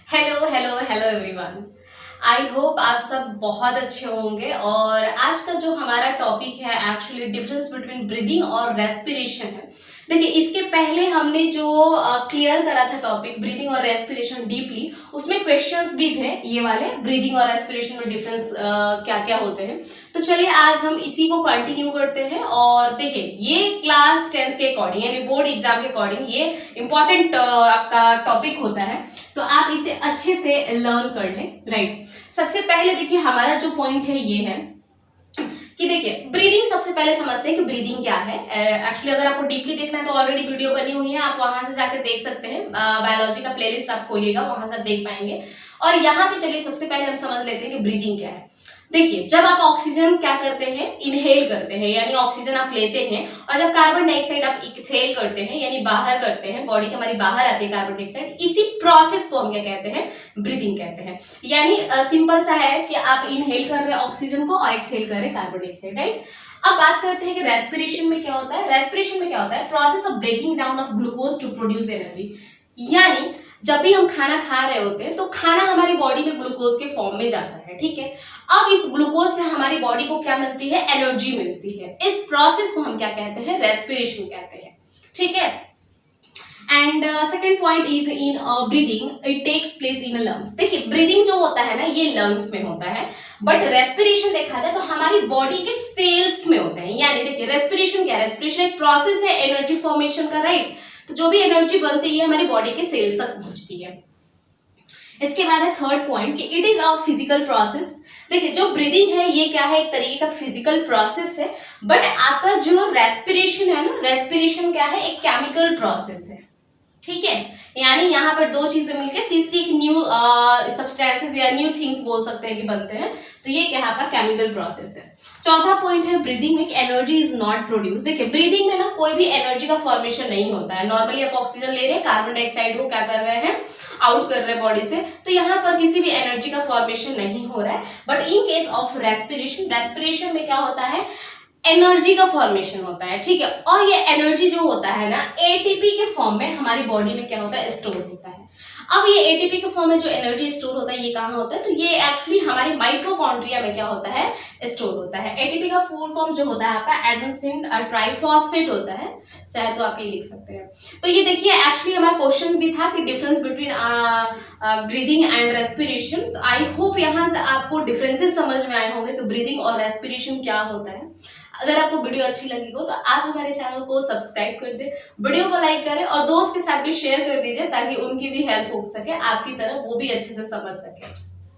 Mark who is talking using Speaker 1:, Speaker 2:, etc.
Speaker 1: Hello hello hello everyone. I hope आप सब बहुत अच्छे होंगे। और आज का जो हमारा टॉपिक है एक्चुअली डिफरेंस बिटवीन ब्रीदिंग और रेस्पिरेशन है। देखिए, इसके पहले हमने जो क्लियर करा था टॉपिक ब्रीदिंग और रेस्पिरेशन डीपली, उसमें क्वेश्चंस भी थे ये वाले, ब्रीदिंग और रेस्पिरेशन में डिफरेंस क्या क्या होते हैं। तो चलिए आज हम इसी को कंटिन्यू करते हैं। और देखिए, ये क्लास 10th के अकॉर्डिंग यानी बोर्ड एग्जाम के अकॉर्डिंग ये इंपॉर्टेंट आपका टॉपिक होता है, तो आप इसे अच्छे से लर्न कर लें। राइट, सबसे पहले देखिए हमारा जो पॉइंट है ये है कि देखिए ब्रीदिंग सबसे पहले समझते हैं कि ब्रीदिंग क्या है। एक्चुअली अगर आपको डीपली देखना है तो ऑलरेडी वीडियो बनी हुई है, आप वहां से जाकर देख सकते हैं। बायोलॉजी का प्लेलिस्ट आप खोलिएगा, वहां से आप देख पाएंगे। और यहाँ पे चलिए सबसे पहले हम समझ लेते हैं कि ब्रीदिंग क्या है। देखिए, जब आप ऑक्सीजन क्या करते हैं, इनहेल करते हैं यानी ऑक्सीजन आप लेते हैं, और जब कार्बन डाइऑक्साइड आप एक्सहेल करते हैं यानी बाहर करते हैं, बॉडी के हमारी बाहर आती है कार्बन डाइऑक्साइड, इसी प्रोसेस को हम क्या कहते हैं, ब्रीदिंग कहते हैं। यानी सिंपल सा है कि आप इनहेल कर रहे हैं ऑक्सीजन को और एक्सहेल कर रहे हैं कार्बन डाइऑक्साइड। राइट, अब बात करते हैं कि रेस्पिरेशन में क्या होता है। रेस्पिरेशन में क्या होता है, process of breaking down of glucose to produce energy. यानी जब भी हम खाना खा रहे होते हैं तो खाना हमारी बॉडी में ग्लूकोज के फॉर्म में जाता है। ठीक है, अब इस ग्लूकोज से हमारी बॉडी को क्या मिलती है, एनर्जी मिलती है। इस प्रोसेस को हम क्या कहते हैं, रेस्पिरेशन कहते हैं। ठीक है, and second point is in breathing, it takes place in lungs. देखिए, ब्रीदिंग जो होता है ना ये लंग्स में होता है, बट रेस्पिरेशन देखा जाए तो हमारी बॉडी के सेल्स में होते हैं। यानी देखिए रेस्पिरेशन क्या है, रेस्पिरेशन एक प्रोसेस है एनर्जी फॉर्मेशन का। राइट, तो जो भी एनर्जी बनती है हमारी बॉडी के सेल्स तक पहुंचती है। इसके बाद है थर्ड पॉइंट कि it is a physical process. देखिए, जो ब्रीदिंग है ये क्या है, एक तरीके का फिजिकल प्रोसेस है, बट आपका जो रेस्पिरेशन है ना, रेस्पिरेशन क्या है, एक केमिकल प्रोसेस है। ठीक है, यानी यहाँ पर दो चीजें मिलकर तीसरी एक न्यू सब्सटेंसेस या न्यू थिंग्स बोल सकते हैं कि बनते हैं, तो ये क्या है, आपका केमिकल प्रोसेस है। चौथा पॉइंट है ब्रीदिंग में एनर्जी इज नॉट प्रोड्यूस। देखिए, ब्रीदिंग में ना कोई भी एनर्जी का फॉर्मेशन नहीं होता है। नॉर्मली आप ऑक्सीजन ले रहे हैं, कार्बन डाइऑक्साइड को क्या कर रहे हैं, आउट कर रहे हैं बॉडी से, तो यहाँ पर किसी भी एनर्जी का फॉर्मेशन नहीं हो रहा है। But in case of respiration, respiration में क्या होता है, एनर्जी का फॉर्मेशन होता है। ठीक है, और ये एनर्जी जो होता है ना एटीपी के फॉर्म में हमारी बॉडी में क्या होता है, स्टोर होता है। अब ये एटीपी के फॉर्म में जो एनर्जी स्टोर होता है ये कहाँ होता है, तो ये एक्चुअली हमारे माइटोकॉन्ड्रिया में क्या होता है, स्टोर होता है। एटीपी का फुल फॉर्म जो होता है आपका एडेनोसिन ट्राइफॉस्फेट होता है, चाहे तो आप ये लिख सकते हैं। तो ये देखिए एक्चुअली हमारा क्वेश्चन भी था कि difference between breathing and respiration. तो आई होप यहाँ से आपको डिफरेंसेस समझ में आए होंगे कि ब्रीदिंग और रेस्पिरेशन क्या होता है। अगर आपको वीडियो अच्छी लगी हो तो आप हमारे चैनल को सब्सक्राइब कर दें, वीडियो को लाइक करें और दोस्त के साथ भी शेयर कर दीजिए ताकि उनकी भी हेल्प हो सके, आपकी तरह वो भी अच्छे से समझ सके।